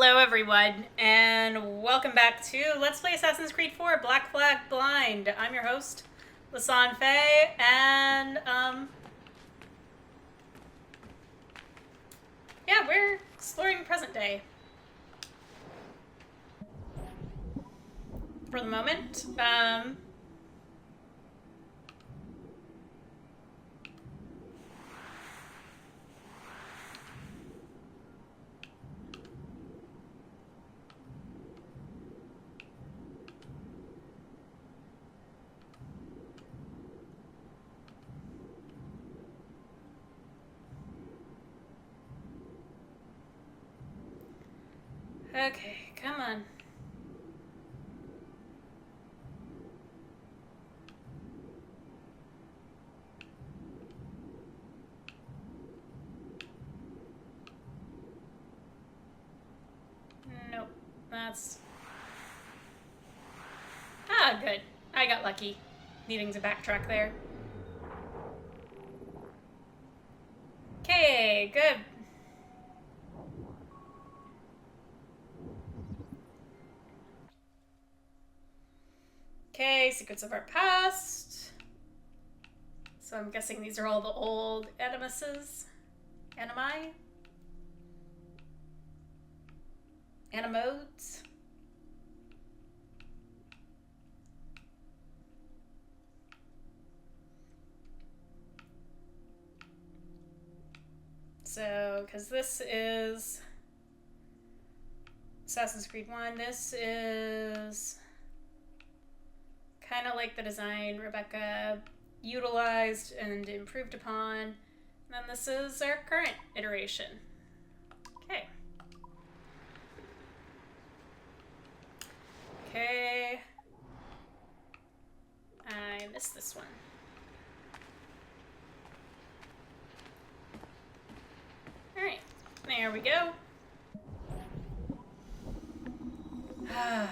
Hello everyone, and welcome back to Let's Play Assassin's Creed 4 Black Flag Blind. I'm your host, LisonFaye, and, yeah, we're exploring present day. For the moment, okay, come on. Nope, that's... Ah, good. I got lucky, needing to backtrack there. Okay, good. Okay, secrets of our past. So I'm guessing these are all the old animuses. Animi? Animodes? So, because this is Assassin's Creed 1, this is kind of like the design Rebecca utilized and improved upon. And then this is our current iteration. Okay. Okay. I missed this one. Alright. There we go. Okay.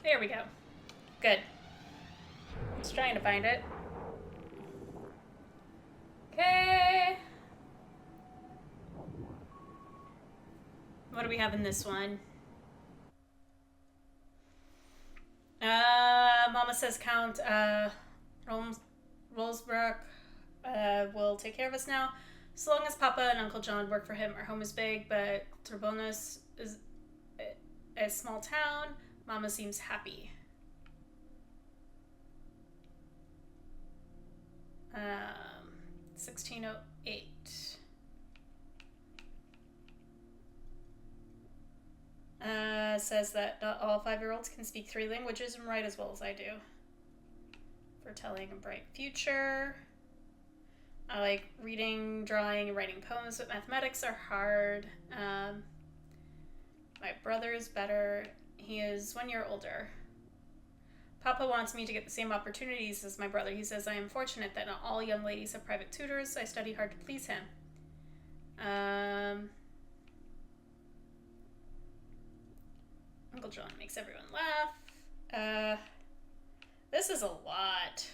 There we go. Good. Just trying to find it. Okay. What do we have in this one? Mama says Count Rolsbrook will take care of us now. So long as Papa and Uncle John work for him, our home is big, but Turbonos is a small town. Mama seems happy. 1608. Says that not all 5-year-olds can speak 3 languages and write as well as I do. Foretelling a bright future. I like reading, drawing, and writing poems, but mathematics are hard. My brother is better. He is 1 year older. Papa wants me to get the same opportunities as my brother. He says I am fortunate that not all young ladies have private tutors. I study hard to please him. Uncle John makes everyone laugh. This is a lot.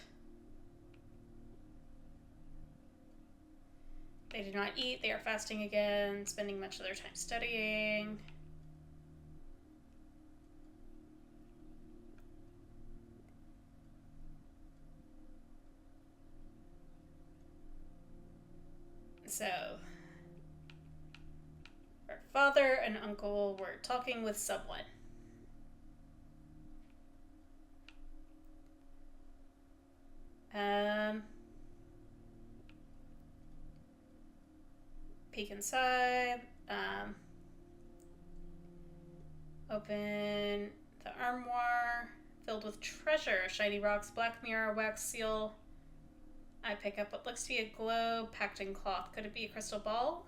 They do not eat. They are fasting again, spending much of their time studying. So, our father and uncle were talking with someone. Peek inside. Open the armoire. Filled with treasure. Shiny rocks, black mirror, wax seal. I pick up what looks to be a globe packed in cloth. Could it be a crystal ball?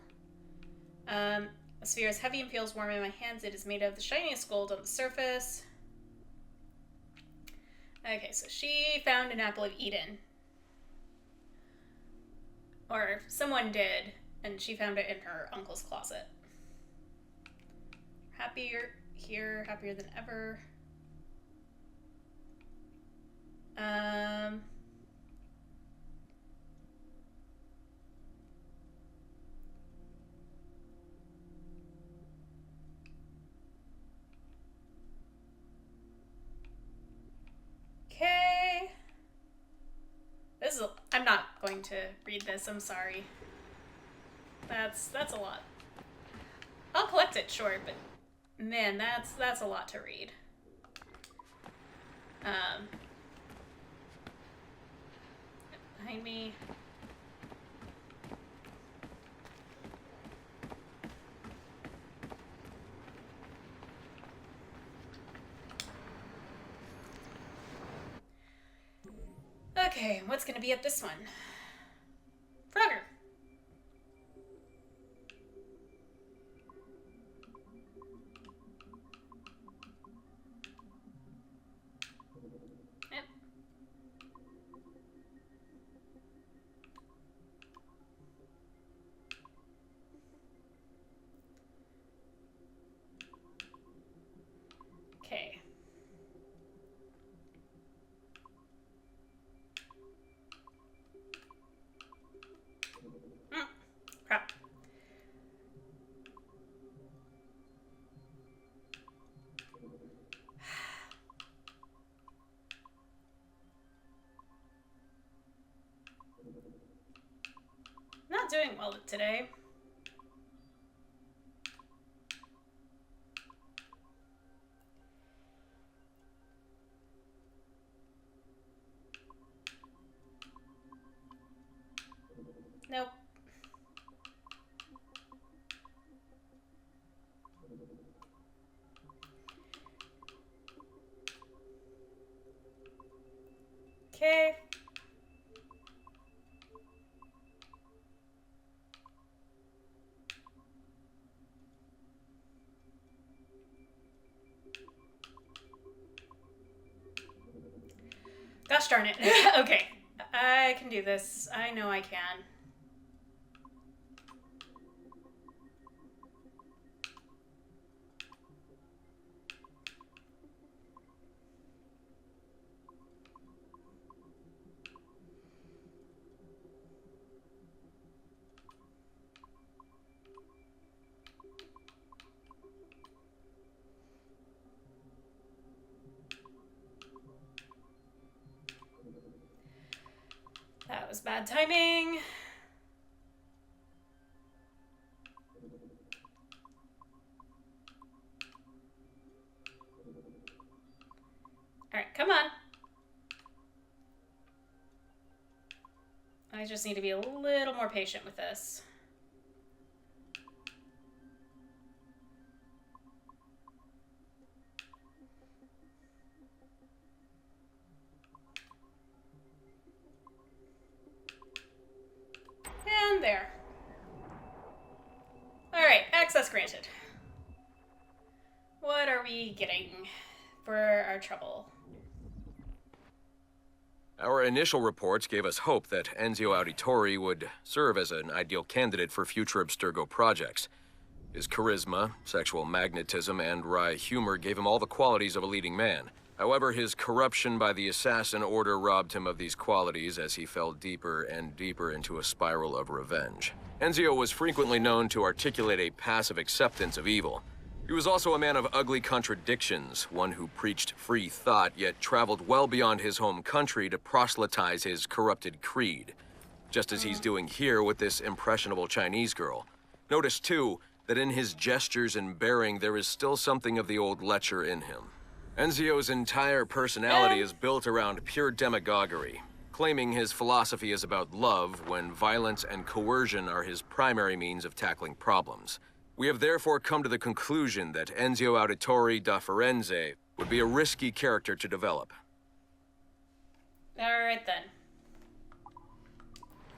The sphere is heavy and feels warm in my hands. It is made of the shiniest gold on the surface. Okay, so she found an apple of Eden. Or someone did, and she found it in her uncle's closet. Happier here, happier than ever. Okay. I'm not going to read this, I'm sorry. That's a lot. I'll collect it, sure, but man, that's a lot to read. Behind me. Okay, what's gonna be at this one? Frogger. Yep. Okay. Crap. Not doing well today. Nope. Okay. Gosh darn it. Okay. I can do this. I know I can. That was bad timing. Alright, come on. I just need to be a little more patient with this. And there. Alright, access granted. What are we getting for our trouble? Our initial reports gave us hope that Enzio Auditore would serve as an ideal candidate for future Abstergo projects. His charisma, sexual magnetism, and wry humor gave him all the qualities of a leading man. However, his corruption by the Assassin Order robbed him of these qualities as he fell deeper and deeper into a spiral of revenge. Enzio was frequently known to articulate a passive acceptance of evil. He was also a man of ugly contradictions, one who preached free thought, yet traveled well beyond his home country to proselytize his corrupted creed. Just as he's doing here with this impressionable Chinese girl. Notice, too, that in his gestures and bearing there is still something of the old lecher in him. Enzio's entire personality is built around pure demagoguery, claiming his philosophy is about love when violence and coercion are his primary means of tackling problems. We have therefore come to the conclusion that Enzio Auditore da Firenze would be a risky character to develop. Alright then.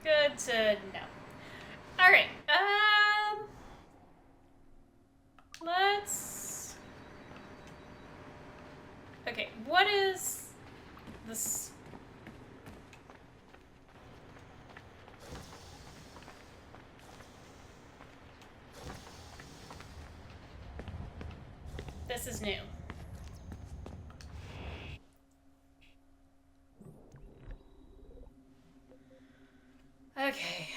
Good to know. Alright, let's... Okay, what is this? is new. Okay,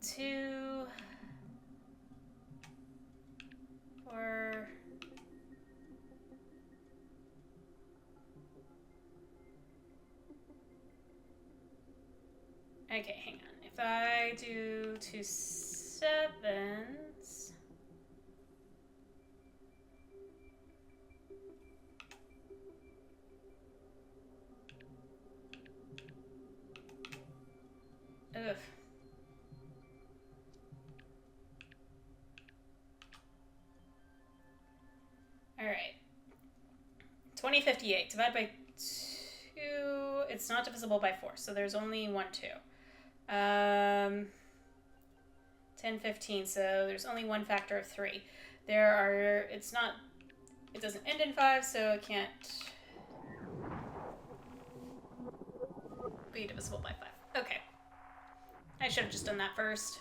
two, four, okay, hang on. If I do 2 7s, ugh. All right. 2058 divided by 2. It's not divisible by 4, so there's only 1 2. 1015, so there's only one factor of 3. It doesn't end in 5, so it can't be divisible by 5. Okay. I should have just done that first.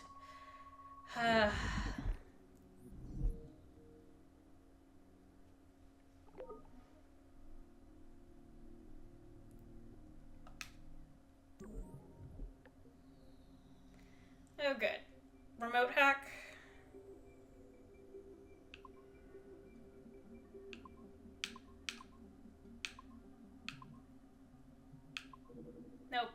Oh, good. Remote hack. Nope.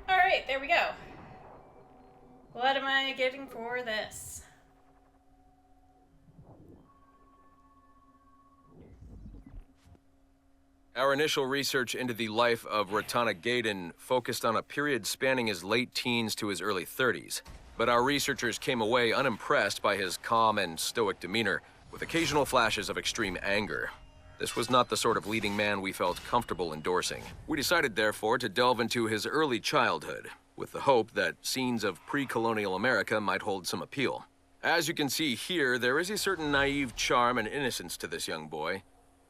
Alright, there we go. What am I getting for this? Our initial research into the life of Ratana Gaydon focused on a period spanning his late teens to his early 30s. But our researchers came away unimpressed by his calm and stoic demeanor, with occasional flashes of extreme anger. This was not the sort of leading man we felt comfortable endorsing. We decided, therefore, to delve into his early childhood, with the hope that scenes of pre-colonial America might hold some appeal. As you can see here, there is a certain naive charm and innocence to this young boy.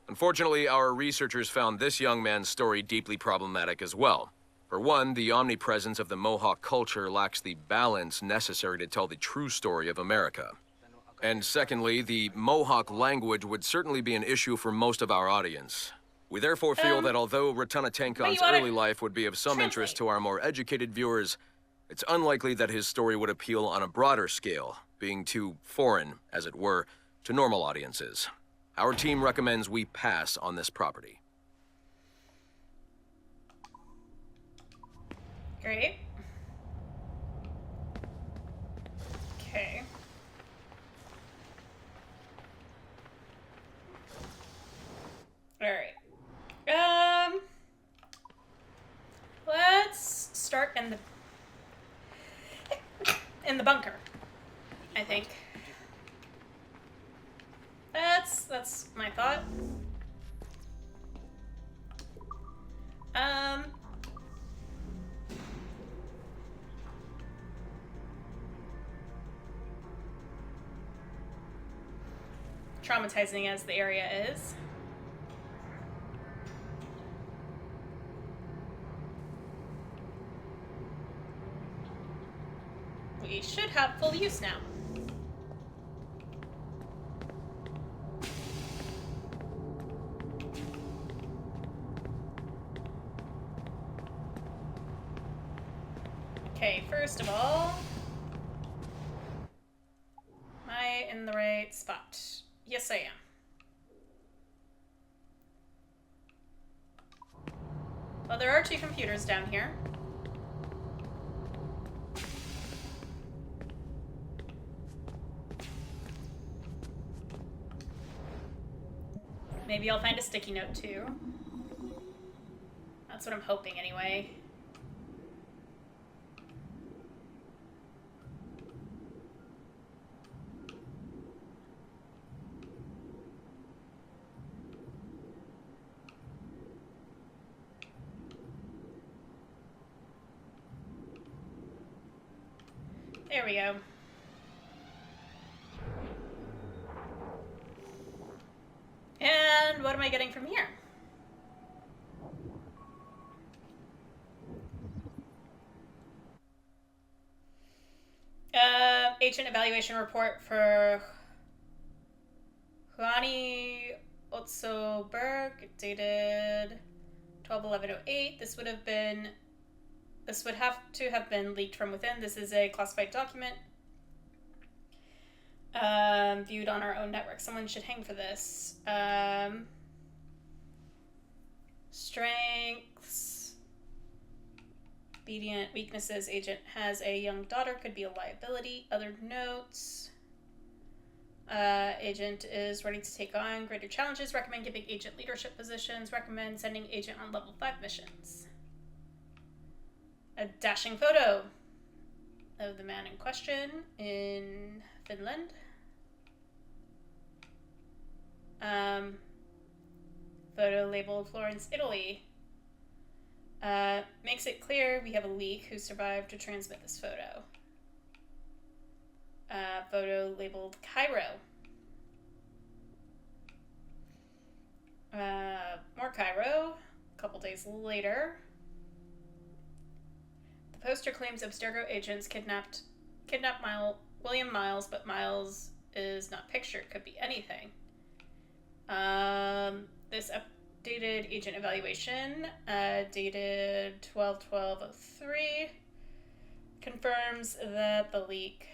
Unfortunately, our researchers found this young man's story deeply problematic as well. For one, the omnipresence of the Mohawk culture lacks the balance necessary to tell the true story of America. And secondly, the Mohawk language would certainly be an issue for most of our audience. We therefore feel that although Ratana Tankon's early life would be of some interest to our more educated viewers, it's unlikely that his story would appeal on a broader scale, being too foreign, as it were, to normal audiences. Our team recommends we pass on this property. Great. Okay. Alright. Let's start in the bunker, I think. That's my thought. Traumatizing as the area is. We should have full use now. Okay, first of all, am I in the right spot? Yes, I am. Well, there are 2 computers down here. Maybe I'll find a sticky note too. That's what I'm hoping anyway. There we go. And what am I getting from here? Agent evaluation report for Juani Otsoberg, dated 12/11/08. This would have to have been leaked from within. This is a classified document. Viewed on our own network. Someone should hang for this. Strengths. Obedient. Weaknesses. Agent has a young daughter. Could be a liability. Other notes. Agent is ready to take on greater challenges. Recommend giving agent leadership positions. Recommend sending agent on level 5 missions. A dashing photo of the man in question in Finland. Photo labeled Florence, Italy. Makes it clear we have a leak who survived to transmit this photo. Photo labeled Cairo. More Cairo. A couple days later. The poster claims Abstergo agents kidnapped William Miles, but Miles is not pictured. Could be anything. This updated agent evaluation, dated 12/12/03, confirms that the leak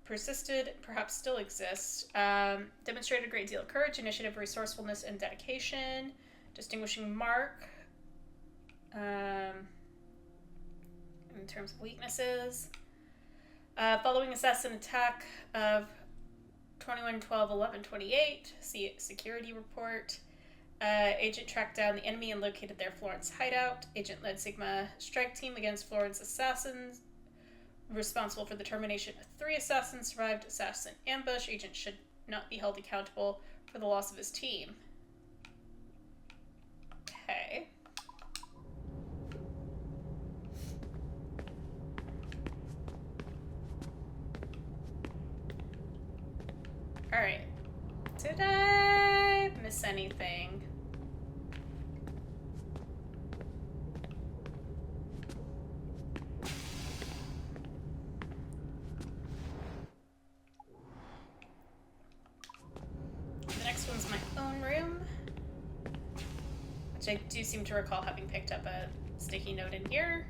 persisted, perhaps still exists. Demonstrated a great deal of courage, initiative, resourcefulness, and dedication. Distinguishing mark. In terms of weaknesses. Following assassin attack of 21/12/11/28, see security report. Agent tracked down the enemy and located their Florence hideout. Agent led Sigma strike team against Florence assassins. Responsible for the termination of 3 assassins. Survived assassin ambush. Agent should not be held accountable for the loss of his team. Okay. Alright. Did I miss anything? The next one's my own room, which I do seem to recall having picked up a sticky note in here.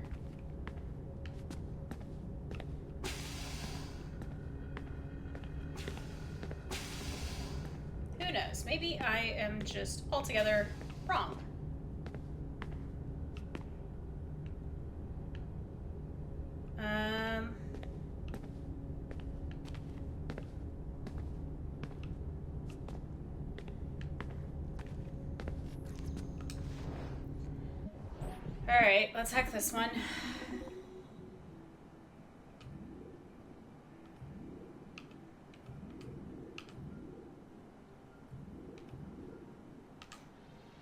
Who knows? Maybe I am just altogether wrong. Alright, let's hack this one.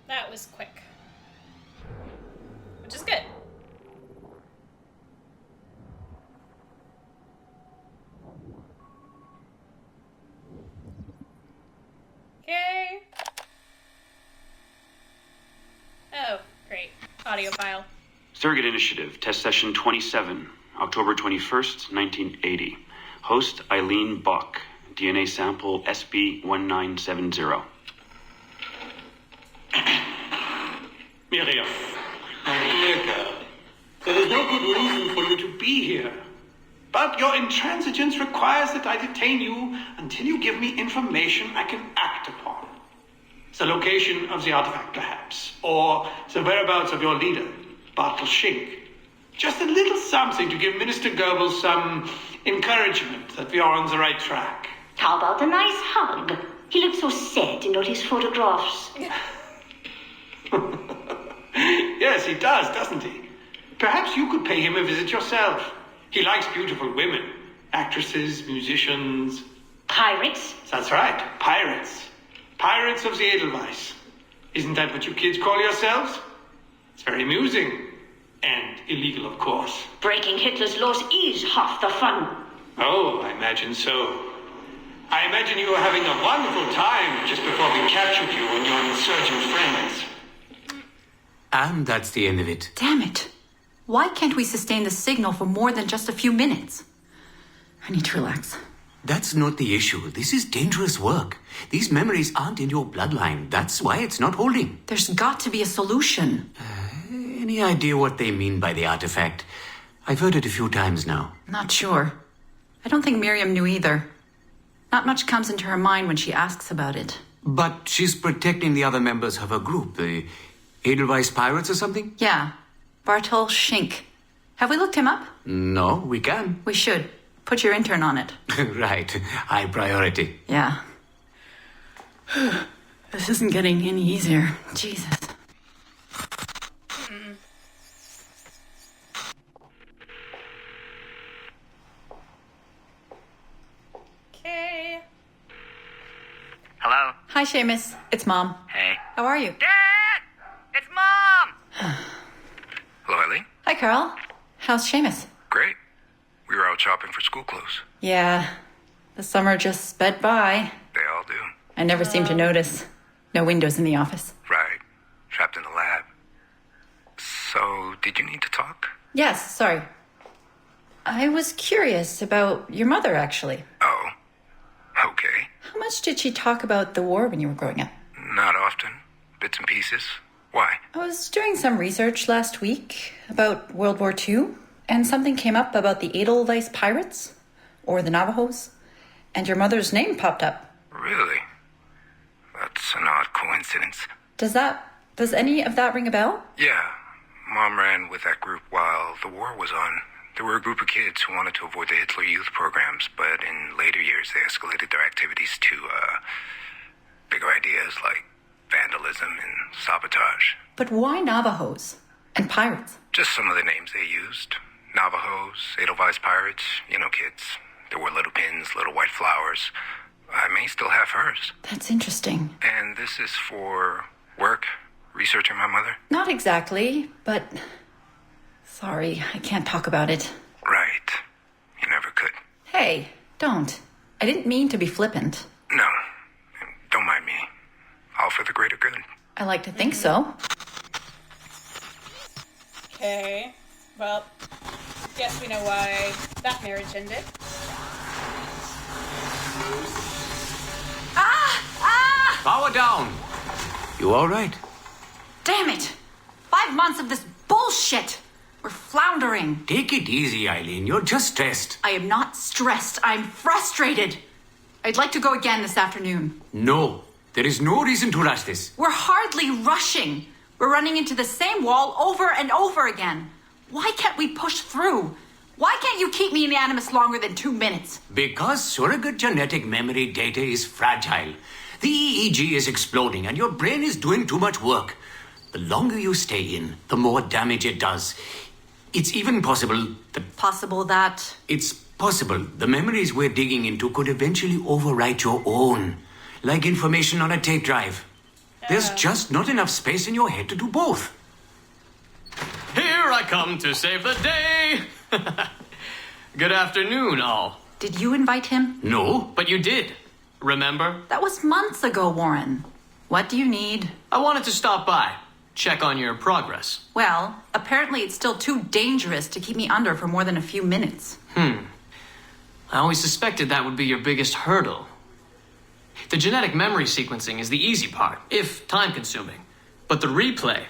That was quick. Which is good. Okay. Oh, great. Audio file. Surrogate Initiative, Test Session 27, October 21st, 1980. Host Eileen Buck, DNA sample SB1970. Miriam, my dear girl, there is no good reason for you to be here. But your intransigence requires that I detain you until you give me information I can act upon. The location of the artifact, perhaps, or the whereabouts of your leader, Bartel Schink. Just a little something to give Minister Goebbels some encouragement that we are on the right track. How about a nice hug? He looks so sad in all his photographs. Yes, he does, doesn't he? Perhaps you could pay him a visit yourself. He likes beautiful women, actresses, musicians. Pirates? That's right, pirates. Pirates of the Edelweiss. Isn't that what you kids call yourselves? It's very amusing. And illegal, of course. Breaking Hitler's laws is half the fun. Oh, I imagine so. I imagine you were having a wonderful time just before we captured you and your insurgent friends. And that's the end of it. Damn it. Why can't we sustain the signal for more than just a few minutes? I need to relax. That's not the issue. This is dangerous work. These memories aren't in your bloodline. That's why it's not holding. There's got to be a solution. Any idea what they mean by the artifact? I've heard it a few times now. Not sure. I don't think Miriam knew either. Not much comes into her mind when she asks about it. But she's protecting the other members of her group, the Edelweiss Pirates or something? Yeah. Bartol Schink. Have we looked him up? No, we can. We should. Put your intern on it. Right. High priority. Yeah. This isn't getting any easier. Jesus. Okay. Hello? Hi, Seamus. It's Mom. Hey. How are you? Dad! It's Mom! Hello, Eileen? Hi, Carl. How's Seamus? Great. We were out shopping for school clothes. Yeah. The summer just sped by. They all do. I never seem to notice. No windows in the office. Right. Trapped in the lab. So, did you need to talk? Yes, sorry. I was curious about your mother, actually. Oh. Okay. How much did she talk about the war when you were growing up? Not often. Bits and pieces. Why? I was doing some research last week about World War II, and something came up about the Edelweiss Pirates, or the Navajos, and your mother's name popped up. Really? That's an odd coincidence. Does any of that ring a bell? Yeah. Mom ran with that group while the war was on. There were a group of kids who wanted to avoid the Hitler Youth programs, but in later years they escalated their activities to, bigger ideas like vandalism and sabotage. But why Navajos and pirates? Just some of the names they used. Navajos, Edelweiss Pirates, you know kids. There were little pins, little white flowers. I may still have hers. That's interesting. And this is for work? Researching my mother? Not exactly, but... Sorry, I can't talk about it. Right. You never could. Hey, don't. I didn't mean to be flippant. No. Don't mind me. All for the greater good. I like to think so. Okay. Well, guess we know why that marriage ended. Power down. You all right? Damn it! 5 months of this bullshit! We're floundering. Take it easy, Eileen. You're just stressed. I am not stressed. I'm frustrated. I'd like to go again this afternoon. No. There is no reason to rush this. We're hardly rushing. We're running into the same wall over and over again. Why can't we push through? Why can't you keep me in the Animus longer than 2 minutes? Because surrogate genetic memory data is fragile. The EEG is exploding and your brain is doing too much work. The longer you stay in, the more damage it does. It's even possible that... Possible that... It's possible the memories we're digging into could eventually overwrite your own. Like information on a tape drive. There's just not enough space in your head to do both. Here I come to save the day! Good afternoon, all. Did you invite him? No. But you did. Remember? That was months ago, Warren. What do you need? I wanted to stop by. Check on your progress. Well, apparently it's still too dangerous to keep me under for more than a few minutes. I always suspected that would be your biggest hurdle. The genetic memory sequencing is the easy part, if time-consuming. But the replay,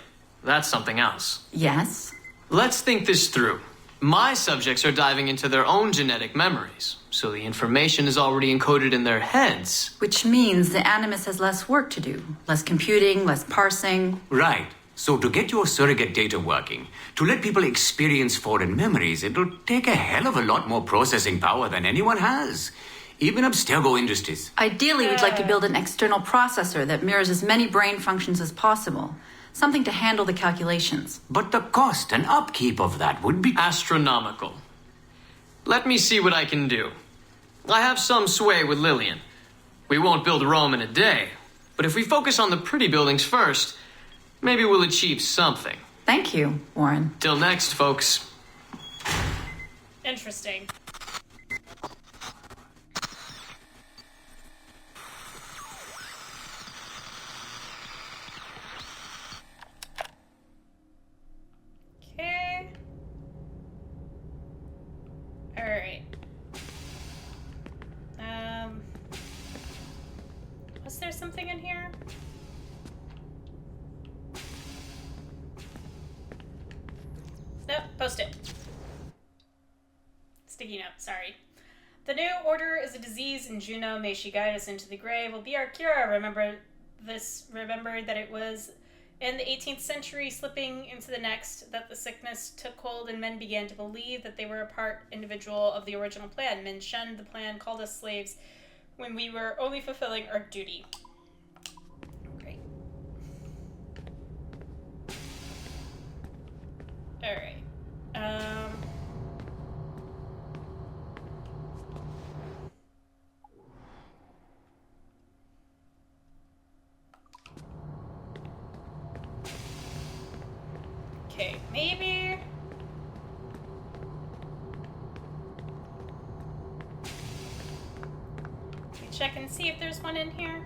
that's something else. Yes? Let's think this through. My subjects are diving into their own genetic memories, so the information is already encoded in their heads. Which means the Animus has less work to do. Less computing, less parsing. Right. So to get your surrogate data working, to let people experience foreign memories, it'll take a hell of a lot more processing power than anyone has. Even Abstergo Industries. Ideally, we'd like to build an external processor that mirrors as many brain functions as possible. Something to handle the calculations. But the cost and upkeep of that would be... Astronomical. Let me see what I can do. I have some sway with Lillian. We won't build Rome in a day, but if we focus on the pretty buildings first, maybe we'll achieve something. Thank you, Warren. Till next, folks. Interesting. Yep, post it. Sticky note, sorry. The new order is a disease in Juno. May she guide us into the grave. Will be our cure. Remember that it was in the 18th century, slipping into the next, that the sickness took hold and men began to believe that they were a part individual of the original plan. Men shunned the plan, called us slaves when we were only fulfilling our duty. Great. Alright. Okay, maybe... check and see if there's one in here.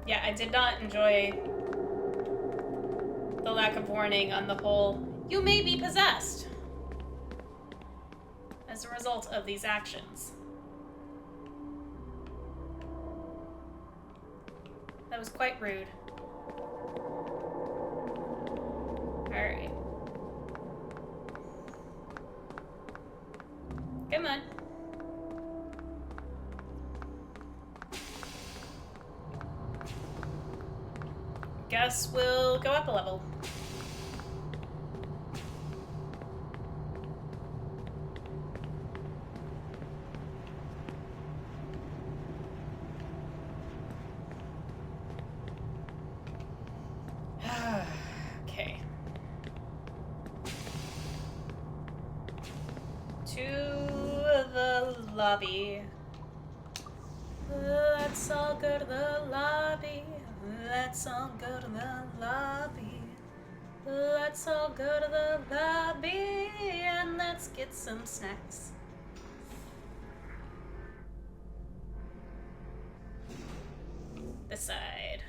Yeah, I did not enjoy the lack of warning on the whole, you may be possessed as a result of these actions. That was quite rude. Alright. Come on. Guess we'll go up a level. Okay. To the lobby. Let's all go to the lobby. Let's all go to the lobby. Let's all go to the lobby and let's get some snacks. This side.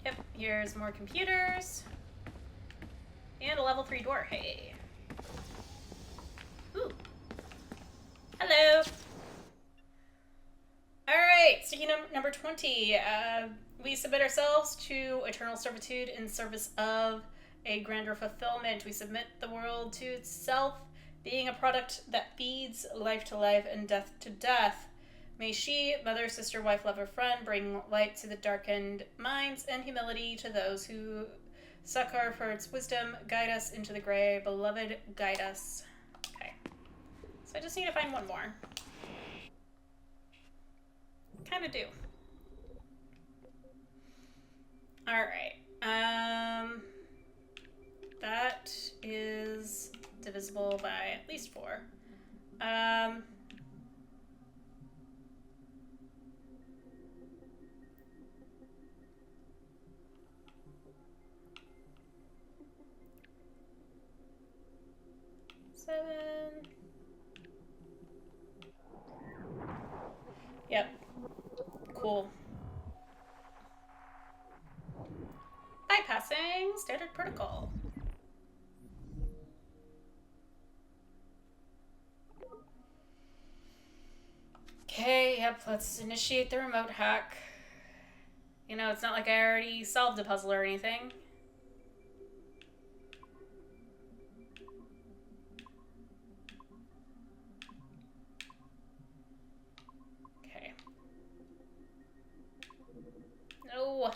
Yep, here's more computers. And a level 3 door. Hey. Ooh. Hello. Alright, sticky number 20. We submit ourselves to eternal servitude in service of a grander fulfillment. We submit the world to itself, being a product that feeds life to life and death to death. May she, mother, sister, wife, lover, friend, bring light to the darkened minds and humility to those who succor for its wisdom. Guide us into the gray. Beloved, guide us. Okay. So I just need to find one more. Kind of do. Alright. That is divisible by at least 4. Seven. Yep. Cool. Bypassing standard protocol. Okay, yep, let's initiate the remote hack. You know, it's not like I already solved a puzzle or anything. Okay. No.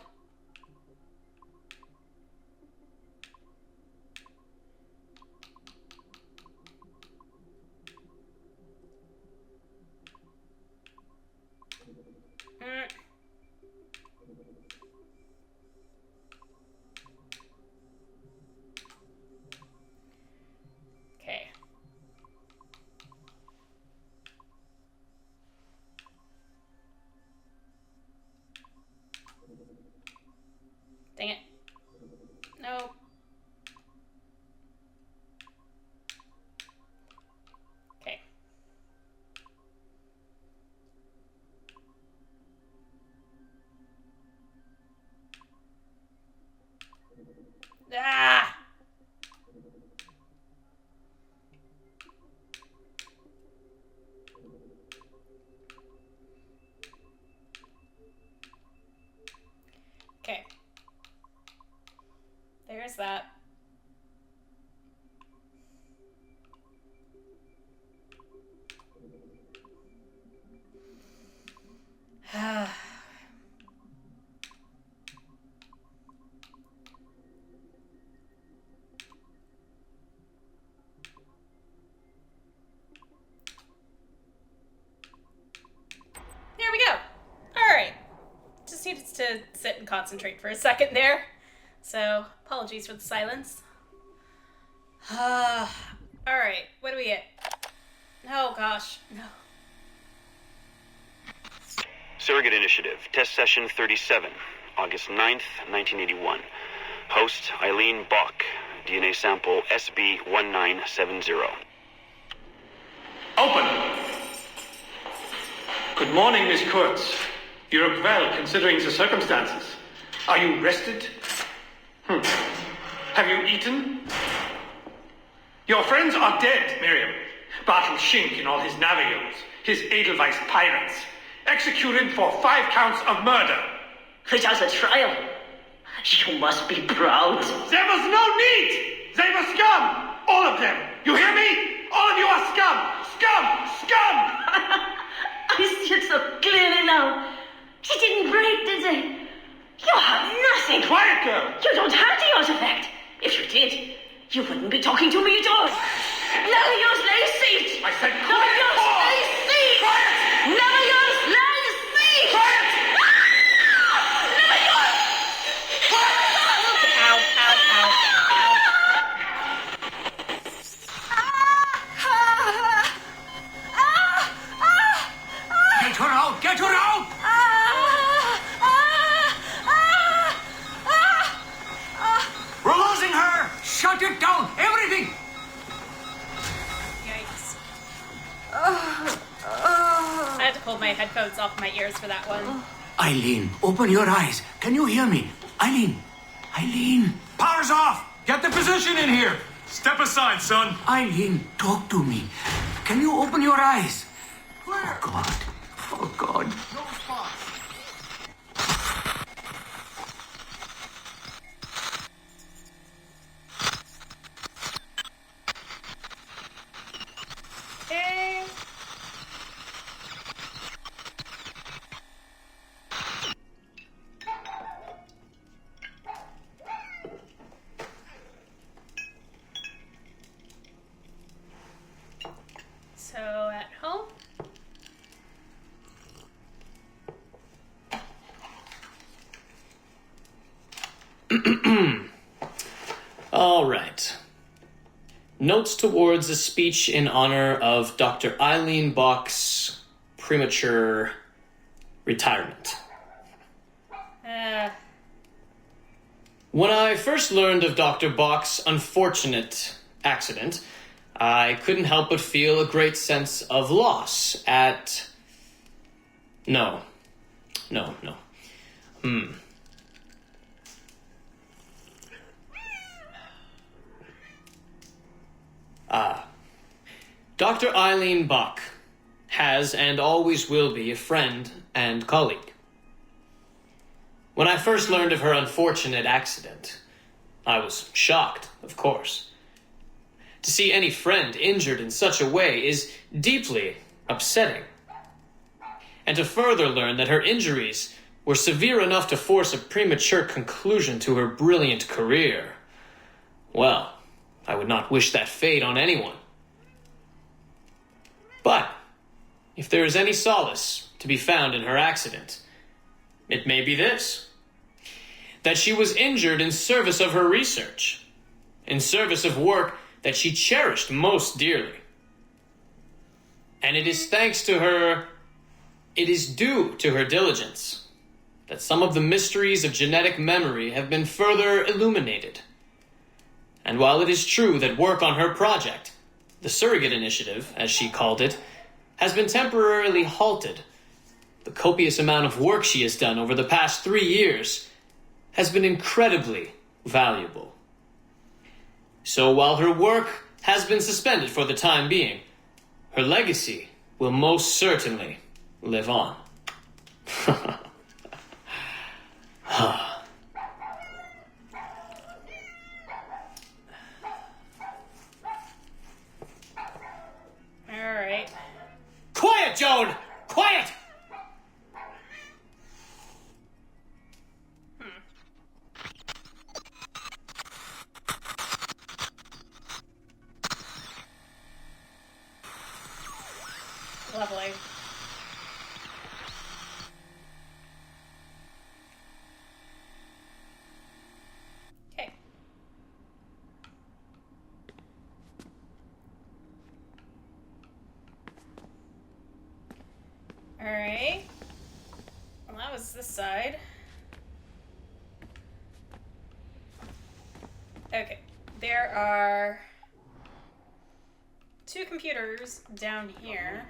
to sit and concentrate for a second there. So, apologies for the silence. Alright, what do we get? Oh gosh, no. Surrogate Initiative, Test Session 37, August 9th, 1981. Host, Eileen Bach, DNA sample SB1970. Open! Good morning, Miss Kurtz. You look well, considering the circumstances. Are you rested? Have you eaten? Your friends are dead, Miriam. Bartel Schink and all his navigos, his Edelweiss pirates, executed for 5 counts of murder. It has a trial. You must be proud. There was no need! They were scum! All of them! You hear me? All of you are scum! Scum! Scum! I see it so clearly now. She didn't break, did they? You have nothing. Quiet, girl! You don't have the artifact. If you did, you wouldn't be talking to me at all. Never use lay seat. I said Never quiet! use lay seat. Quiet! Never use lay seat. Quiet! Never use. Ow, ow, ow, Get her out! Get her out! We're losing her! Shut it down! Everything! Yikes. I had to pull my headphones off my ears for that one. Eileen, open your eyes. Can you hear me? Eileen! Eileen! Power's off! Get the position in here! Step aside, son. Eileen, talk to me. Can you open your eyes? Clear. Oh, God. Oh, God. No response. Okay. So at home. All right. Notes towards a speech in honor of Dr. Eileen Bach's premature retirement. When I first learned of Dr. Bach's unfortunate accident, I couldn't help but feel a great sense of loss at... No. Dr. Eileen Bach has and always will be a friend and colleague. When I first learned of her unfortunate accident, I was shocked, of course. To see any friend injured in such a way is deeply upsetting. And to further learn that her injuries were severe enough to force a premature conclusion to her brilliant career, well, I would not wish that fate on anyone. But, if there is any solace to be found in her accident, it may be this: that she was injured in service of her research, in service of work that she cherished most dearly. And it is thanks to her, it is due to her diligence, that some of the mysteries of genetic memory have been further illuminated. And while it is true that work on her project, the Surrogate Initiative, as she called it, has been temporarily halted, the copious amount of work she has done over the past 3 years has been incredibly valuable. So while her work has been suspended for the time being, her legacy will most certainly live on. Alright. Quiet, Joan! Quiet! Lovely. this side. Okay, there are 2 computers down here.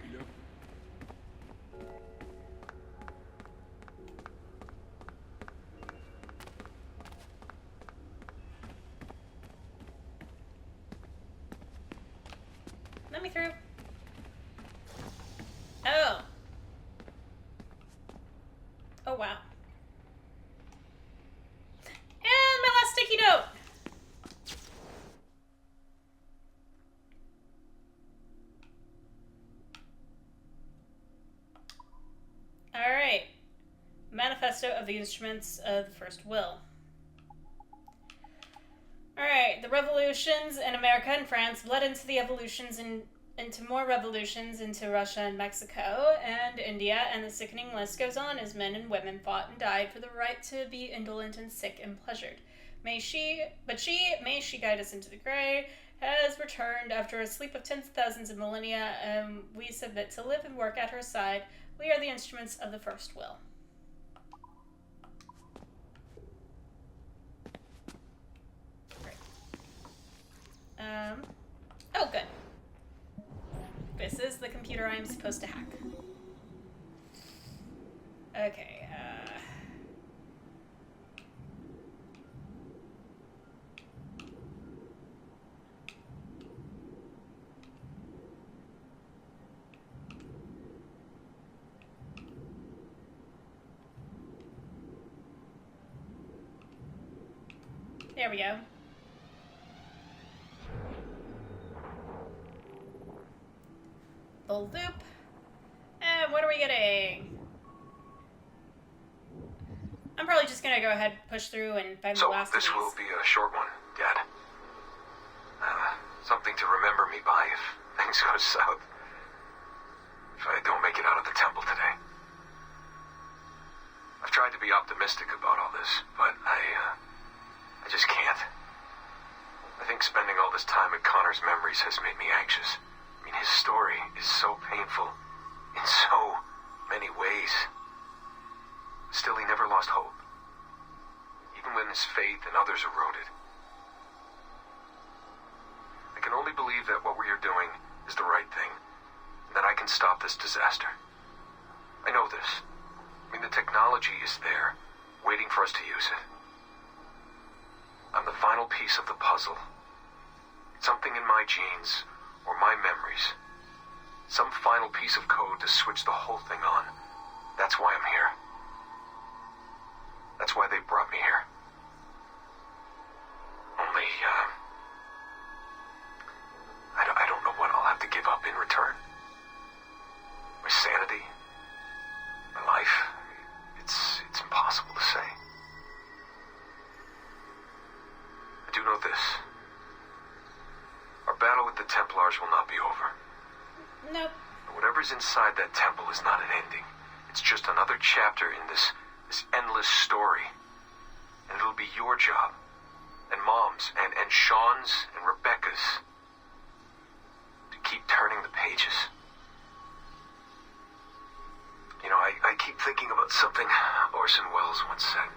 Let me through. Oh. Oh, wow. And my last sticky note. All right. Manifesto of the Instruments of the First Will. All right. The revolutions in America and France led into the evolutions into more revolutions into Russia and Mexico and India, and the sickening list goes on as men and women fought and died for the right to be indolent and sick and pleasured. May she guide us into the gray, has returned after a sleep of tens of thousands of millennia, and we submit to live and work at her side. We are the instruments of the first will. Great. Oh, good. This is the computer I'm supposed to hack. Okay, there we go. The loop. And what are we getting? I'm probably just gonna go ahead, push through, and find the last this of these. will be a short one, Dad. Something to remember me by if things go south. If I don't make it out of the temple today. I've tried to be optimistic about all this, but I just can't. I think spending all this time at Connor's memories has made me anxious. I mean, his story is so painful in so many ways. Still, he never lost hope, even when his faith in others eroded. I can only believe that what we are doing is the right thing, and that I can stop this disaster. I know this. I mean, the technology is there, waiting for us to use it. I'm the final piece of the puzzle. Something in my genes, or my memories. Some final piece of code to switch the whole thing on. That's why I'm here. That's why they brought me here. Only, I don't know what I'll have to give up in return. My sanity, my life, it's impossible to say. I do know this. Our battle with the Templars will not be over. Nope. Whatever's inside that temple is not an ending. It's just another chapter in this endless story. And it'll be your job, and Mom's, and Sean's, and Rebecca's, to keep turning the pages. You know, I keep thinking about something Orson Welles once said.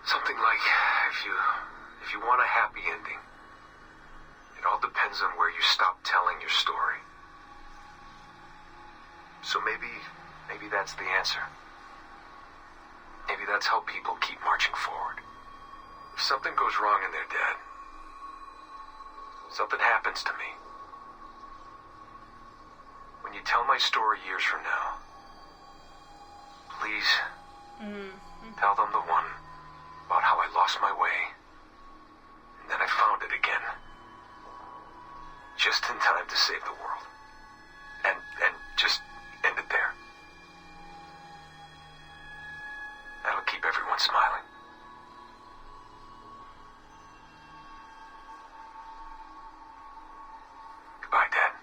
Something like, if you want a happy ending, it all depends on where you stop telling your story. So maybe that's the answer. Maybe that's how people keep marching forward. If something goes wrong and they're dead, something happens to me. When you tell my story years from now, please tell them the one about how I lost my way, and then I found it again. Just in time to save the world. And just end it there. That'll keep everyone smiling. Goodbye, Dad.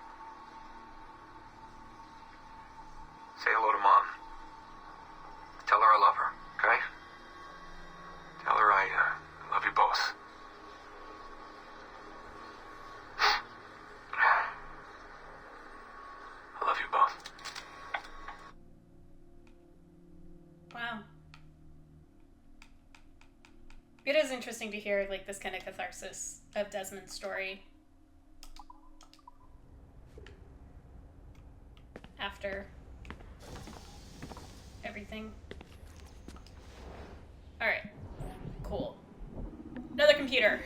Say hello to Mom. Tell her I love her, okay? Tell her I love you both. is interesting to hear, like, this kind of catharsis of Desmond's story. After everything. Alright. Cool. Another computer.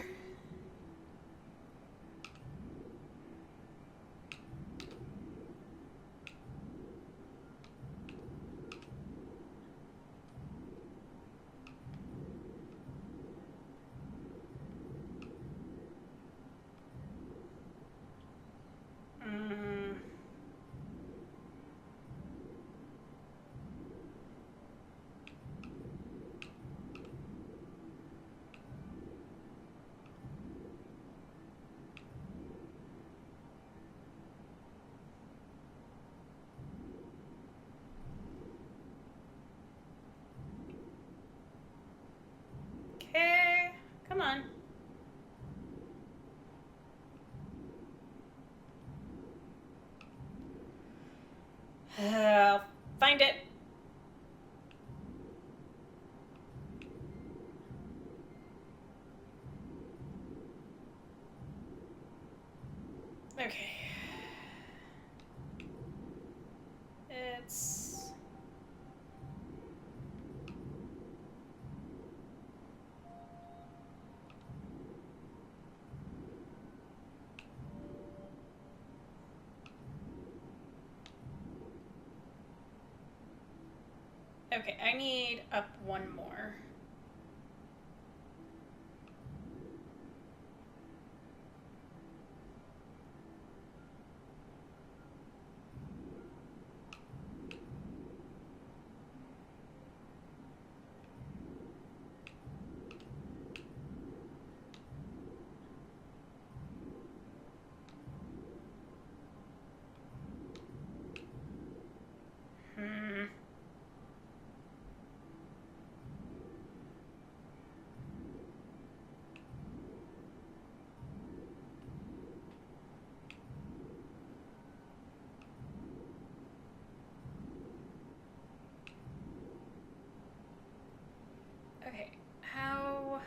Okay, come on. I'll find it. Okay. It's... Okay, I need up one more. Okay, how...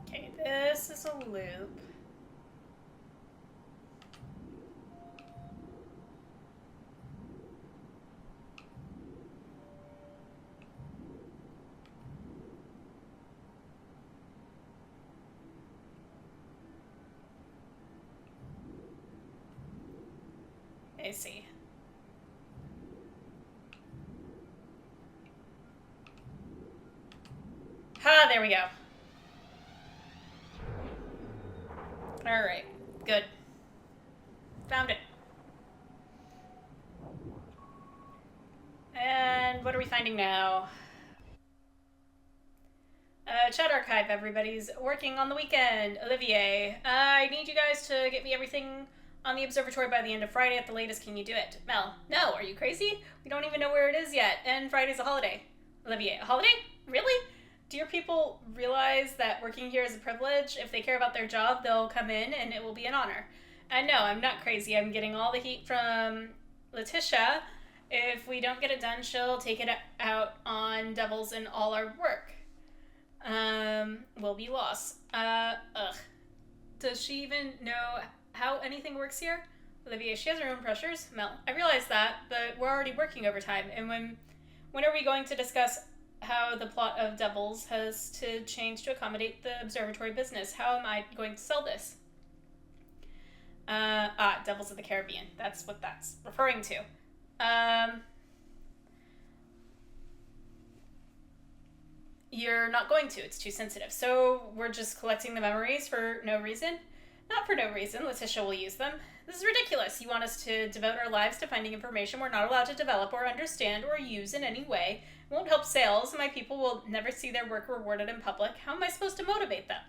Okay, this is a loop. I see. Ha, there we go. Alright, good. Found it. And what are we finding now? Chat archive, everybody's working on the weekend. Olivier, I need you guys to get me everything on the observatory by the end of Friday at the latest. Can you do it? Mel, no, are you crazy? We don't even know where it is yet, and Friday's a holiday. Olivier, a holiday? Really? Do your people realize that working here is a privilege? If they care about their job, they'll come in and it will be an honor. And no, I'm not crazy. I'm getting all the heat from Letitia. If we don't get it done, she'll take it out on Devils and all our work. We'll be lost. Does she even know how anything works here? Olivia, she has her own pressures. Mel, I realize that, but we're already working overtime. And when are we going to discuss how the plot of Devils has to change to accommodate the observatory business? How am I going to sell this? Devils of the Caribbean. That's what that's referring to. You're not going to. It's too sensitive. So we're just collecting the memories for no reason? Not for no reason. Letitia will use them. This is ridiculous. You want us to devote our lives to finding information we're not allowed to develop or understand or use in any way. It won't help sales. My people will never see their work rewarded in public. How am I supposed to motivate them?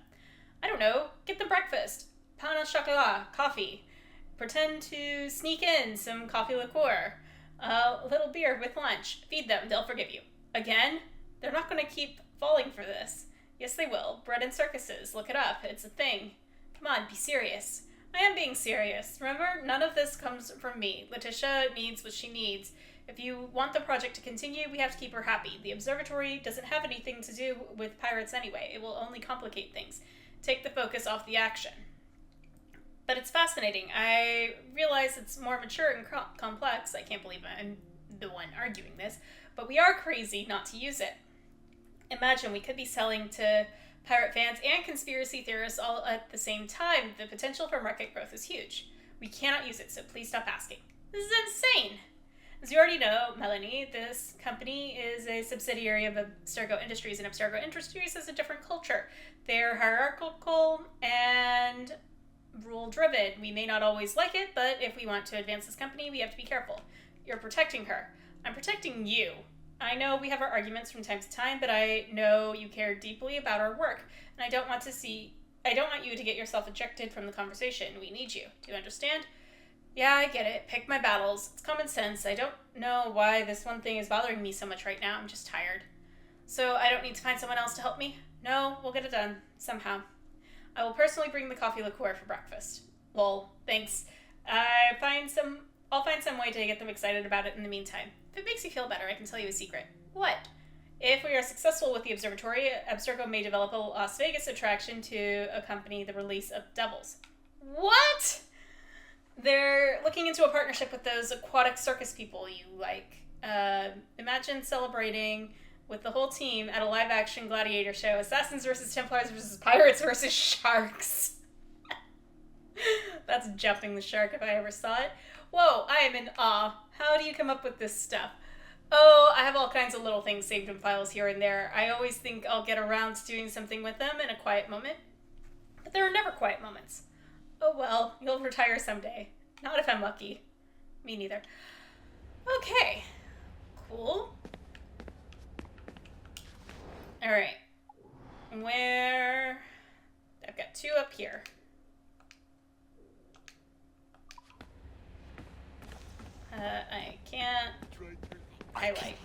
I don't know. Get them breakfast. Pain au chocolat. Coffee. Pretend to sneak in some coffee liqueur. A little beer with lunch. Feed them, they'll forgive you. Again? They're not going to keep falling for this. Yes, they will. Bread and circuses. Look it up. It's a thing. Come on, be serious. I am being serious. Remember, none of this comes from me. Letitia needs what she needs. If you want the project to continue, we have to keep her happy. The observatory doesn't have anything to do with pirates anyway. It will only complicate things. Take the focus off the action. But it's fascinating. I realize it's more mature and complex. I can't believe I'm the one arguing this. But we are crazy not to use it. Imagine we could be selling to pirate fans and conspiracy theorists all at the same time. The potential for market growth is huge. We cannot use it, so please stop asking. This is insane! As you already know, Melanie, this company is a subsidiary of Abstergo Industries, and Abstergo Industries has a different culture. They're hierarchical and rule-driven. We may not always like it, but if we want to advance this company, we have to be careful. You're protecting her. I'm protecting you. I know we have our arguments from time to time, but I know you care deeply about our work, and I don't want you to get yourself ejected from the conversation. We need you. Do you understand? Yeah, I get it. Pick my battles. It's common sense. I don't know why this one thing is bothering me so much right now. I'm just tired. So I don't need to find someone else to help me? No, we'll get it done. Somehow. I will personally bring the coffee liqueur for breakfast. Lol, thanks. I'll find some way to get them excited about it in the meantime. If it makes you feel better, I can tell you a secret. What? If we are successful with the observatory, Abstergo may develop a Las Vegas attraction to accompany the release of Devils. What? They're looking into a partnership with those aquatic circus people you like. Imagine celebrating with the whole team at a live-action gladiator show. Assassins versus Templars versus Pirates versus Sharks. That's jumping the shark if I ever saw it. Whoa, I am in awe. How do you come up with this stuff? Oh, I have all kinds of little things saved in files here and there. I always think I'll get around to doing something with them in a quiet moment. But there are never quiet moments. Oh well, you'll retire someday. Not if I'm lucky. Me neither. Okay. Cool. Alright. I've got 2 up here. I can't highlight.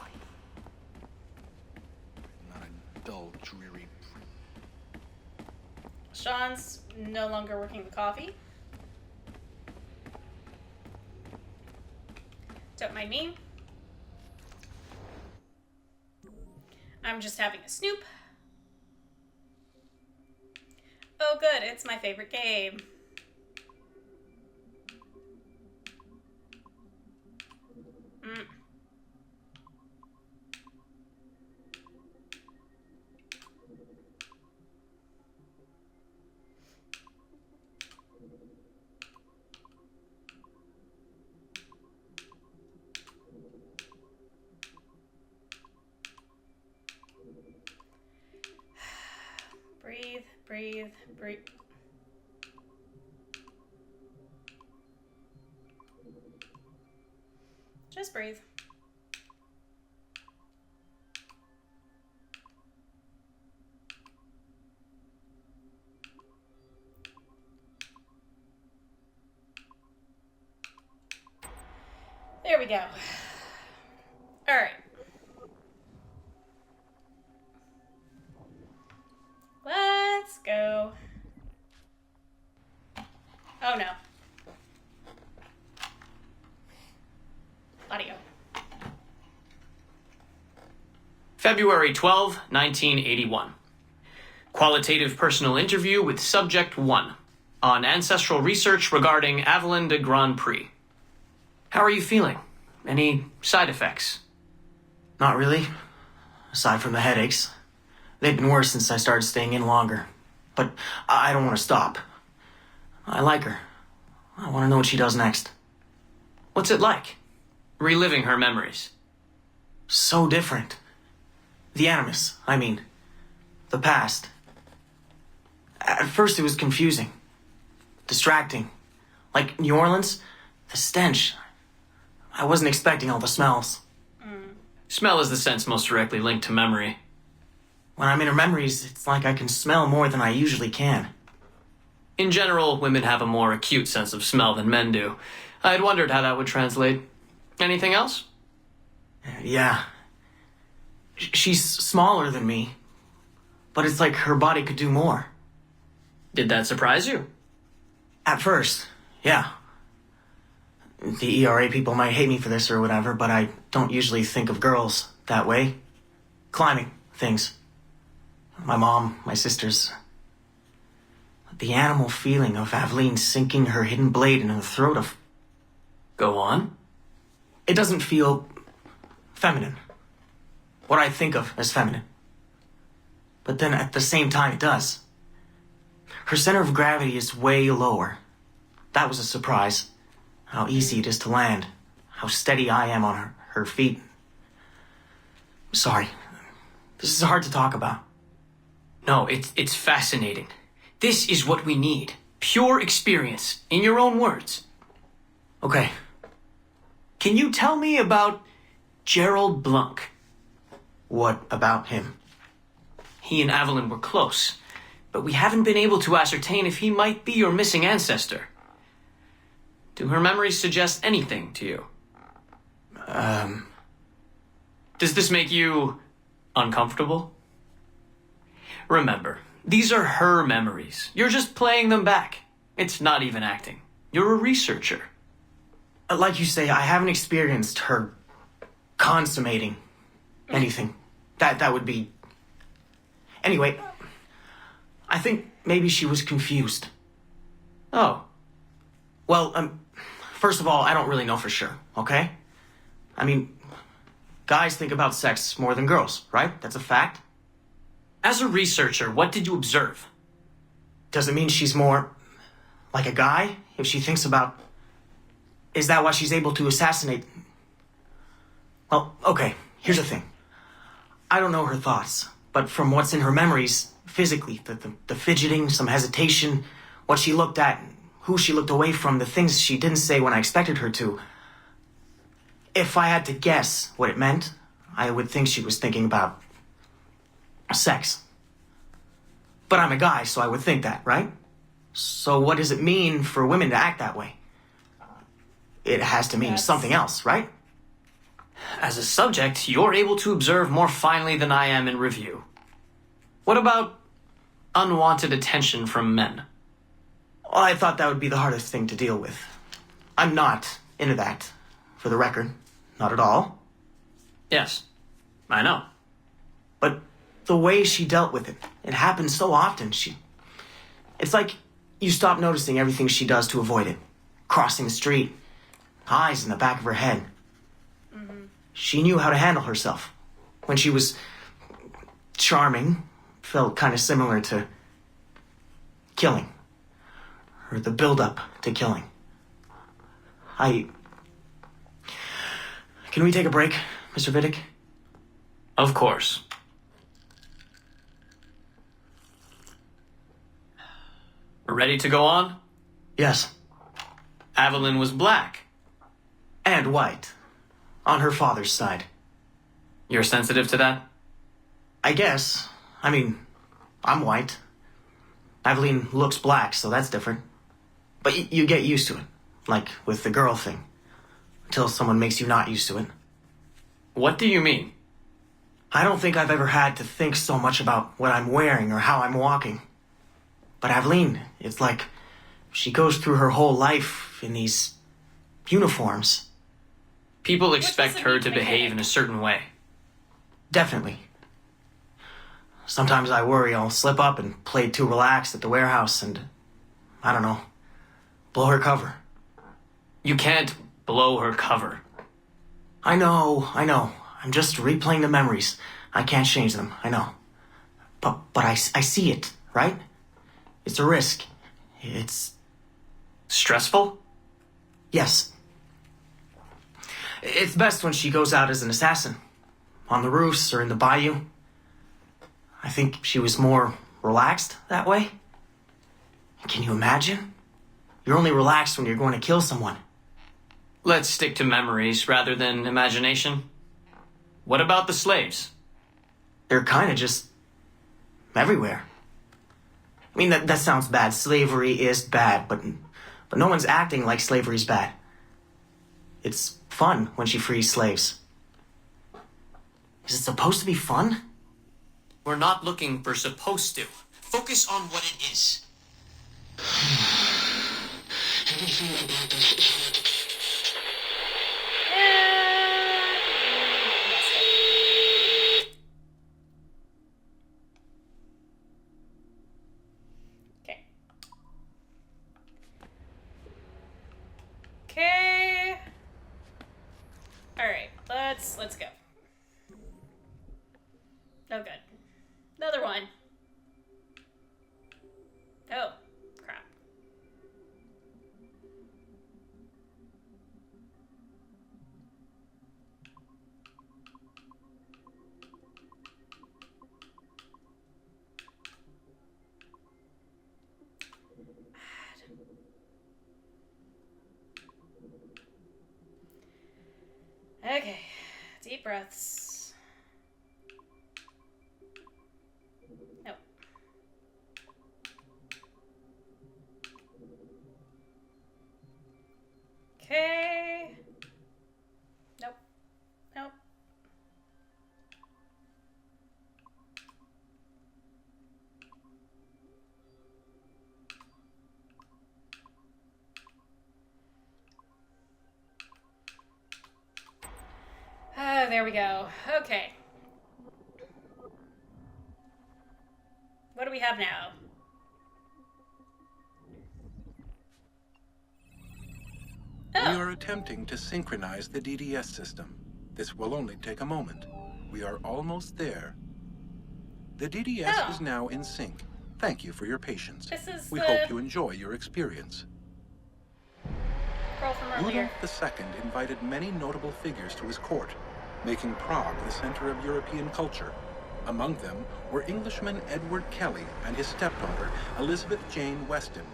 Not a dull, dreary. Sean's no longer working the coffee. Don't mind me. I'm just having a snoop. Oh good, it's my favorite game. Breathe, breathe, breathe. Just breathe. There we go. All right. Let's go. Oh no. Audio. February 12, 1981. Qualitative personal interview with Subject 1 on ancestral research regarding Avalon de Grand Prix. How are you feeling? Any side effects? Not really. Aside from the headaches. They've been worse since I started staying in longer. But I don't want to stop. I like her. I want to know what she does next. What's it like? Reliving her memories. So different. The Animus, I mean. The past. At first it was confusing. Distracting. Like New Orleans, the stench. I wasn't expecting all the smells. Smell is the sense most directly linked to memory. When I'm in her memories, it's like I can smell more than I usually can. In general, women have a more acute sense of smell than men do. I had wondered how that would translate. Anything else? Yeah. She's smaller than me, but it's like her body could do more. Did that surprise you? At first, yeah. The ERA people might hate me for this or whatever, but I don't usually think of girls that way. Climbing things. My mom, my sisters. The animal feeling of Aveline sinking her hidden blade into the throat of... Go on. It doesn't feel feminine. What I think of as feminine. But then at the same time it does. Her center of gravity is way lower. That was a surprise. How easy it is to land. How steady I am on her feet. Sorry. This is hard to talk about. No, it's fascinating. This is what we need. Pure experience, in your own words. Okay. Can you tell me about Gerald Blanc? What about him? He and Aveline were close, but we haven't been able to ascertain if he might be your missing ancestor. Do her memories suggest anything to you? Does this make you uncomfortable? Remember, these are her memories. You're just playing them back. It's not even acting. You're a researcher. Like you say, I haven't experienced her consummating anything. That would be... Anyway, I think maybe she was confused. Oh. Well, first of all, I don't really know for sure, okay? I mean, guys think about sex more than girls, right? That's a fact. As a researcher, what did you observe? Does it mean she's more like a guy if she thinks about... Is that why she's able to assassinate... Well, okay, here's the thing. I don't know her thoughts, but from what's in her memories, physically, the fidgeting, some hesitation, what she looked at, who she looked away from, the things she didn't say when I expected her to. If I had to guess what it meant, I would think she was thinking about sex. But I'm a guy, so I would think that, right? So what does it mean for women to act that way? It has to mean something else, right? As a subject, you're able to observe more finely than I am in review. What about unwanted attention from men? Well, I thought that would be the hardest thing to deal with. I'm not into that, for the record. Not at all. Yes, I know. But the way she dealt with it, it happens so often. It's like you stop noticing everything she does to avoid it. Crossing the street, eyes in the back of her head. Mm-hmm. She knew how to handle herself. When she was charming, felt kind of similar to killing. Or the build-up to killing. Can we take a break, Mr. Vidic? Of course. Ready to go on? Yes. Aveline was black. And white. On her father's side. You're sensitive to that? I guess. I mean, I'm white. Aveline looks black, so that's different. But you get used to it. Like with the girl thing. Until someone makes you not used to it. What do you mean? I don't think I've ever had to think so much about what I'm wearing or how I'm walking. But Aveline, it's like she goes through her whole life in these uniforms. People expect her to behave in a certain way. Definitely. Sometimes I worry I'll slip up and play too relaxed at the warehouse and, I don't know, blow her cover. You can't blow her cover. I know. I'm just replaying the memories. I can't change them, I know. But I see it, right? It's a risk. It's... Stressful? Yes. It's best when she goes out as an assassin. On the roofs or in the bayou. I think she was more relaxed that way. Can you imagine? You're only relaxed when you're going to kill someone. Let's stick to memories rather than imagination. What about the slaves? They're kind of just everywhere. I mean, that sounds bad. Slavery is bad, but no one's acting like slavery's bad. It's fun when she frees slaves. Is it supposed to be fun? We're not looking for supposed to. Focus on what it is. Okay. Okay. All right, let's go. Oh, good. Another one. Oh, crap. Okay, deep breaths. Nope. Okay. Nope. Nope. Ah, there we go. Okay. What do we have now? We are attempting to synchronize the DDS system. This will only take a moment. We are almost there. The DDS is now in sync. Thank you for your patience. We hope you enjoy your experience. Girl from earlier. Rudolph II invited many notable figures to his court, making Prague the center of European culture. Among them were Englishman Edward Kelly and his stepdaughter, Elizabeth Jane Weston.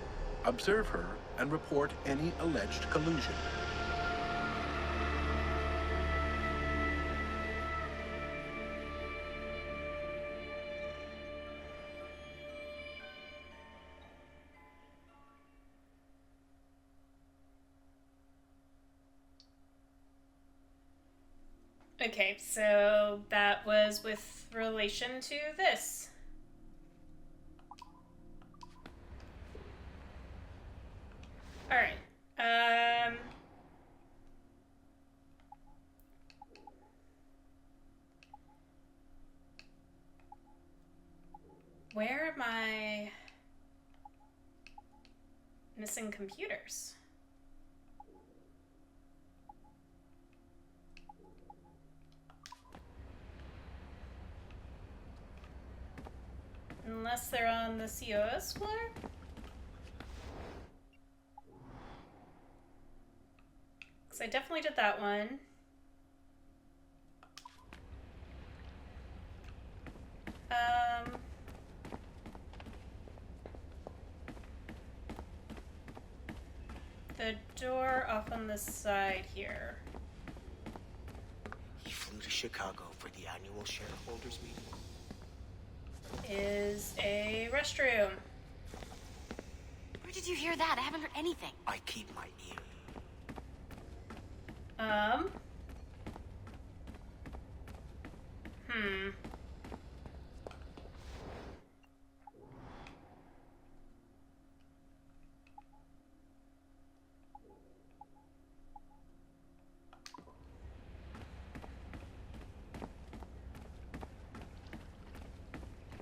Observe her and report any alleged collusion. Okay, so that was with relation to this. All right. Where am I missing computers? Unless they're on the COS floor? Because I definitely did that one. The door off on the side here. He flew to Chicago for the annual shareholders meeting. Is a restroom. Where did you hear that? I haven't heard anything. I keep my ear.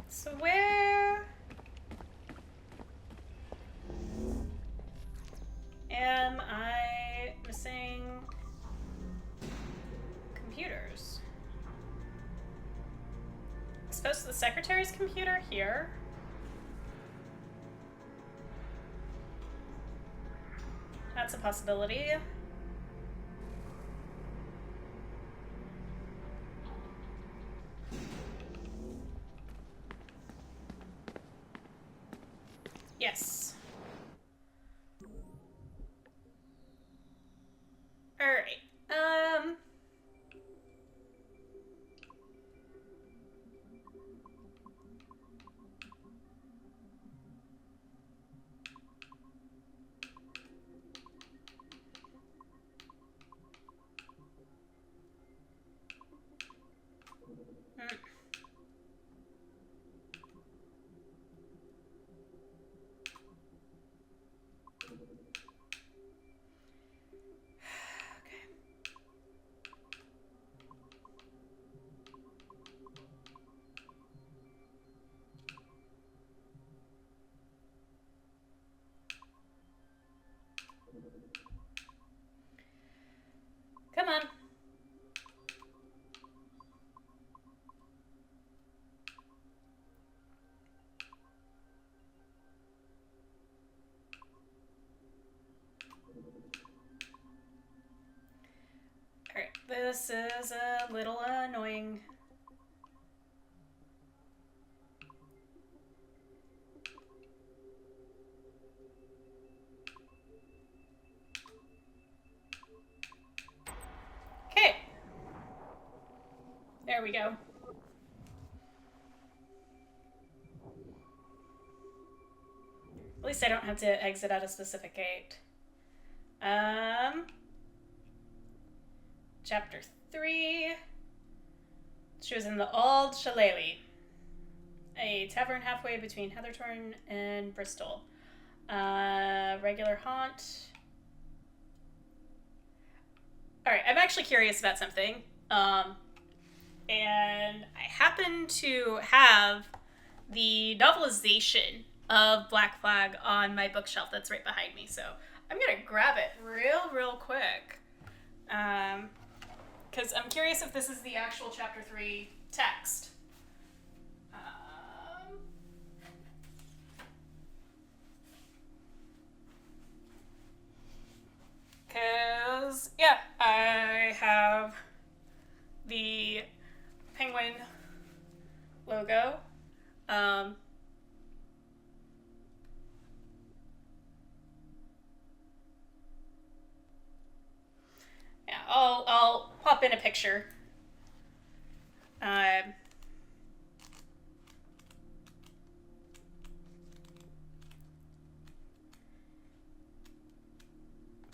So where am I missing computers? Exposed to the secretary's computer here. That's a possibility. Yes. All right. Come on. Alright, this is a little annoying. Okay. There we go. At least I don't have to exit at a specific gate. Chapter 3. She was in the Old Shillelagh, a tavern halfway between Heathertorn and Bristol. Regular haunt. Alright, I'm actually curious about something. And I happen to have the novelization of Black Flag on my bookshelf that's right behind me, so I'm gonna grab it real quick. Because I'm curious if this is the actual Chapter 3 text. Because, yeah, I have the penguin logo. Yeah, I'll pop in a picture.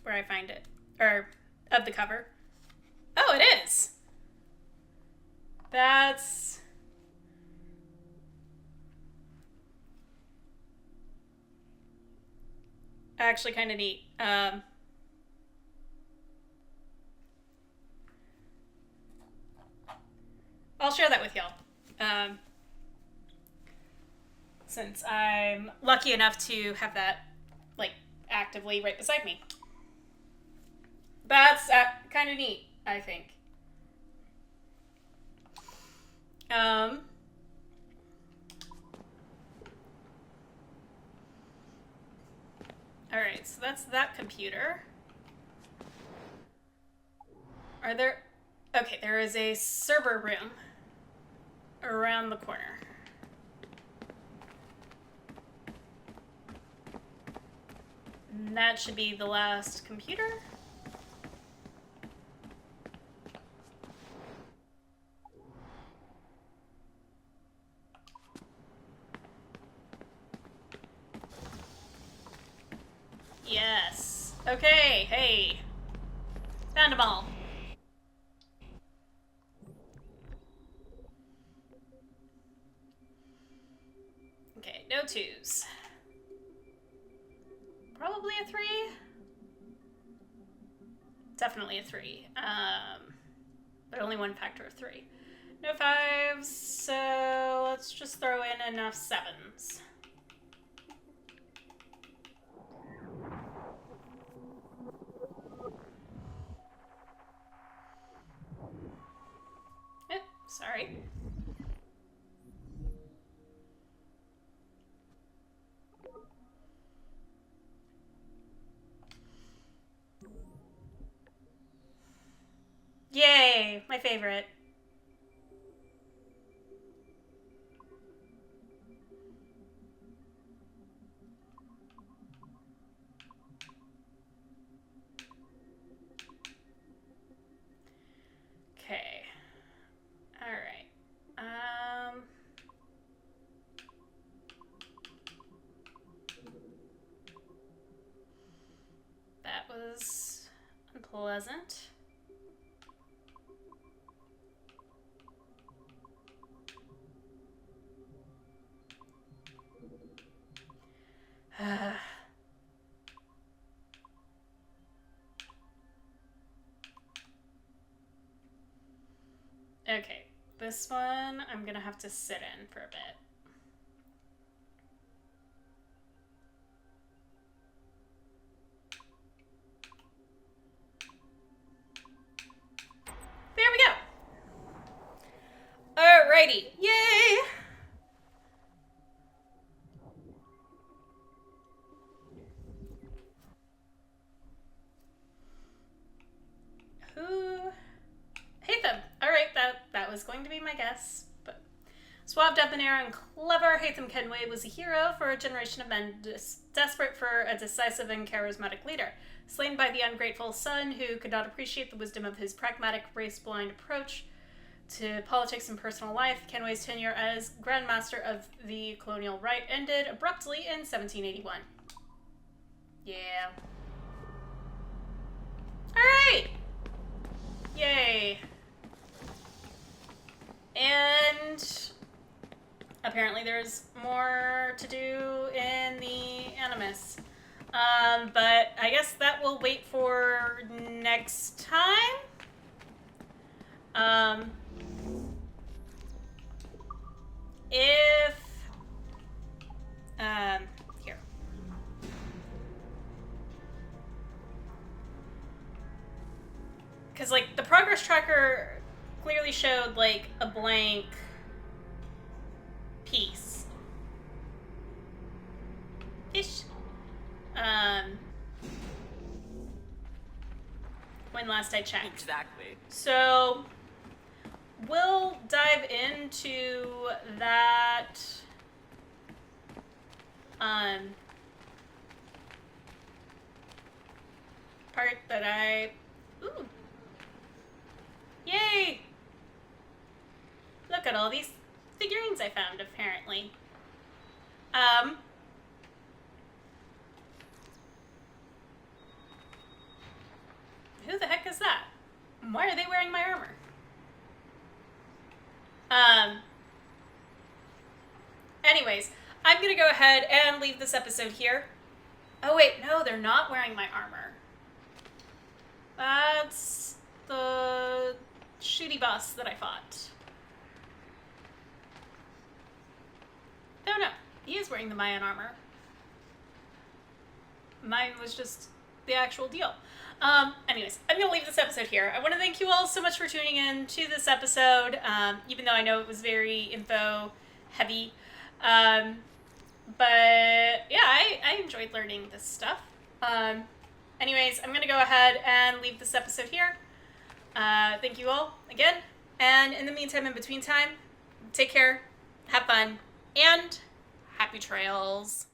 Where I find it. Or, of the cover. Oh, it is! That's... actually kind of neat. I'll share that with y'all. Since I'm lucky enough to have that, like, actively right beside me. That's kind of neat, I think. Alright, so that's that computer. Are there... Okay, there is a server room around the corner. And that should be the last computer. Yes. Okay, hey. Found them all. Okay, no 2s. Probably a 3. Definitely a 3. But only one factor of 3. No 5s, so let's just throw in enough 7s. Sorry. Yay! My favorite. Okay. Alright. That was unpleasant. Okay, this one I'm gonna have to sit in for a bit. Alrighty, yay! Who? Hatham. Alright, that was going to be my guess. But suave, debonair, and clever, Hatham Kenway was a hero for a generation of men desperate for a decisive and charismatic leader. Slain by the ungrateful son who could not appreciate the wisdom of his pragmatic, race-blind approach to politics and personal life, Kenway's tenure as Grand Master of the Colonial Rite ended abruptly in 1781. Yeah. Alright! Yay. And apparently there's more to do in the Animus. But I guess that will wait for next time. If here. Because, like, the progress tracker clearly showed, like, a blank piece. Ish. When last I checked. Exactly. So, we'll dive into that, part that I... Ooh. Yay! Look at all these figurines I found, apparently. Who the heck is that? Why are they wearing my armor? Anyways, I'm gonna go ahead and leave this episode here. Oh wait, no, they're not wearing my armor. That's the shooty boss that I fought. No, he is wearing the Mayan armor. Mine was just the actual deal. Anyways, I'm going to leave this episode here. I want to thank you all so much for tuning in to this episode, even though I know it was very info heavy. But yeah, I enjoyed learning this stuff. Anyways, I'm going to go ahead and leave this episode here. Thank you all again. And in the meantime, in between time, take care, have fun, and happy trails.